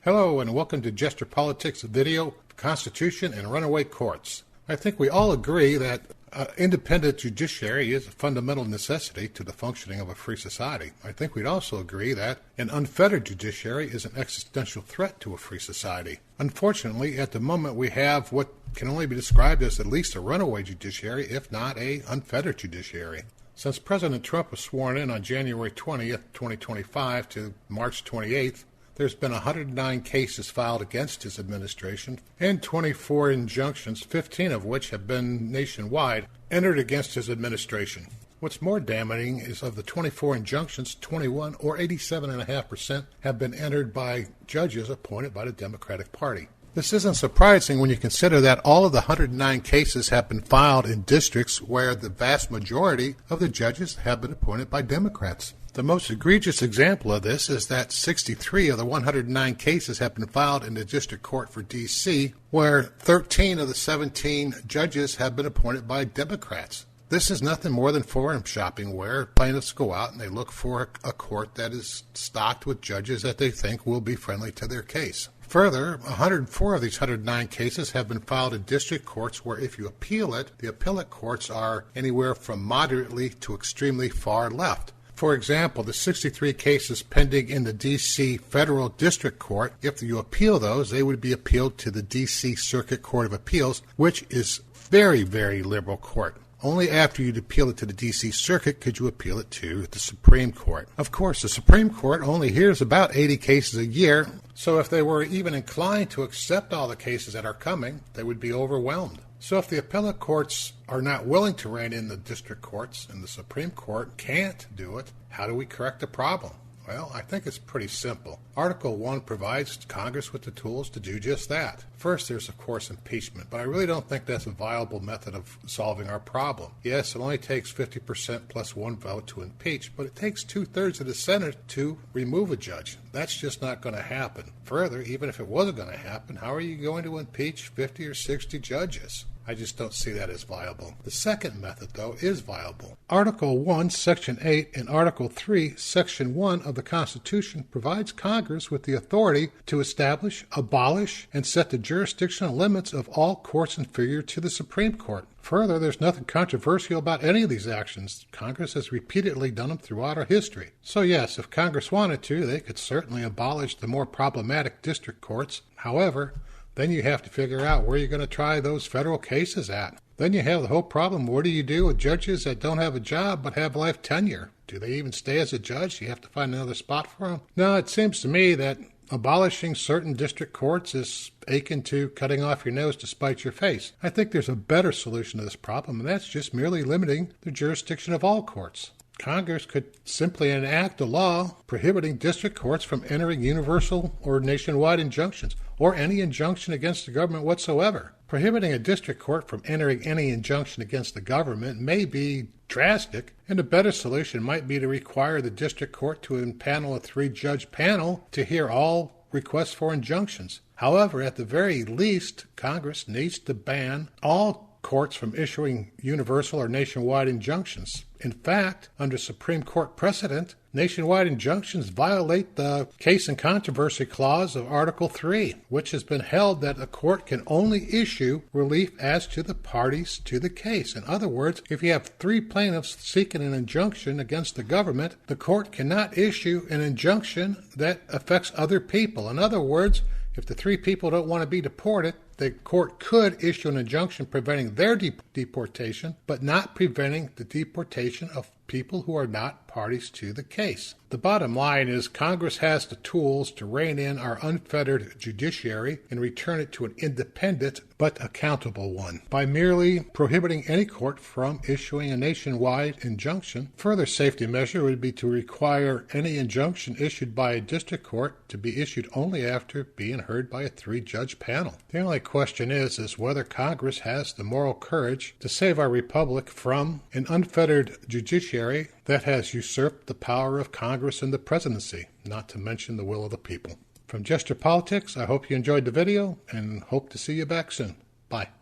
Hello and welcome to Jester Politics video, Constitution and Runaway Courts. I think we all agree that independent judiciary is a fundamental necessity to the functioning of a free society. I think we'd also agree that an unfettered judiciary is an existential threat to a free society. Unfortunately, at the moment we have what can only be described as at least a runaway judiciary, if not an unfettered judiciary. Since President Trump was sworn in on January 20th, 2025 to March 28th, there's been 109 cases filed against his administration and 24 injunctions, 15 of which have been nationwide, entered against his administration. What's more damning is of the 24 injunctions, 21 or 87.5% have been entered by judges appointed by the Democratic Party. This isn't surprising when you consider that all of the 109 cases have been filed in districts where the vast majority of the judges have been appointed by Democrats. The most egregious example of this is that 63 of the 109 cases have been filed in the District Court for D.C., where 13 of the 17 judges have been appointed by Democrats. This is nothing more than forum shopping, where plaintiffs go out and they look for a court that is stocked with judges that they think will be friendly to their case. Further, 104 of these 109 cases have been filed in district courts where if you appeal it, the appellate courts are anywhere from moderately to extremely far left. For example, the 63 cases pending in the D.C. Federal District Court, if you appeal those, they would be appealed to the D.C. Circuit Court of Appeals, which is very, very liberal court. Only after you'd appeal it to the D.C. Circuit could you appeal it to the Supreme Court. Of course, the Supreme Court only hears about 80 cases a year, so if they were even inclined to accept all the cases that are coming, they would be overwhelmed. So if the appellate courts are not willing to rein in the district courts and the Supreme Court can't do it, how do we correct the problem? Well, I think it's pretty simple. Article 1 provides Congress with the tools to do just that. First, there's, of course, impeachment, but I really don't think that's a viable method of solving our problem. Yes, it only takes 50% plus one vote to impeach, but it takes 2/3 of the Senate to remove a judge. That's just not going to happen. Further, even if it wasn't going to happen, how are you going to impeach 50 or 60 judges? I just don't see that as viable. The second method, though, is viable. Article 1, Section 8, and Article 3, Section 1 of the Constitution provides Congress with the authority to establish, abolish, and set the jurisdictional limits of all courts inferior to the Supreme Court. Further, there's nothing controversial about any of these actions. Congress has repeatedly done them throughout our history. So yes, if Congress wanted to, they could certainly abolish the more problematic district courts. However, then you have to figure out where you're going to try those federal cases at. Then you have the whole problem. What do you do with judges that don't have a job but have life tenure? Do they even stay as a judge? You have to find another spot for them? No, it seems to me that abolishing certain district courts is akin to cutting off your nose to spite your face. I think there's a better solution to this problem, and that's just merely limiting the jurisdiction of all courts. Congress could simply enact a law prohibiting district courts from entering universal or nationwide injunctions, or any injunction against the government whatsoever. Prohibiting a district court from entering any injunction against the government may be drastic, and a better solution might be to require the district court to impanel a 3-judge panel to hear all requests for injunctions. However, at the very least, Congress needs to ban all courts from issuing universal or nationwide injunctions. In fact, under Supreme Court precedent, nationwide injunctions violate the case and controversy clause of Article 3, which has been held that a court can only issue relief as to the parties to the case. In other words, if you have 3 plaintiffs seeking an injunction against the government, the court cannot issue an injunction that affects other people. In other words, if the 3 people don't want to be deported, the court could issue an injunction preventing their deportation, but not preventing the deportation of people who are not parties to the case. The bottom line is Congress has the tools to rein in our unfettered judiciary and return it to an independent but accountable one. By merely prohibiting any court from issuing a nationwide injunction, further safety measure would be to require any injunction issued by a district court to be issued only after being heard by a 3-judge panel. The only question is whether Congress has the moral courage to save our republic from an unfettered judiciary that has usurped the power of Congress and the presidency, not to mention the will of the people. From Jester Politics, I hope you enjoyed the video and hope to see you back soon. Bye.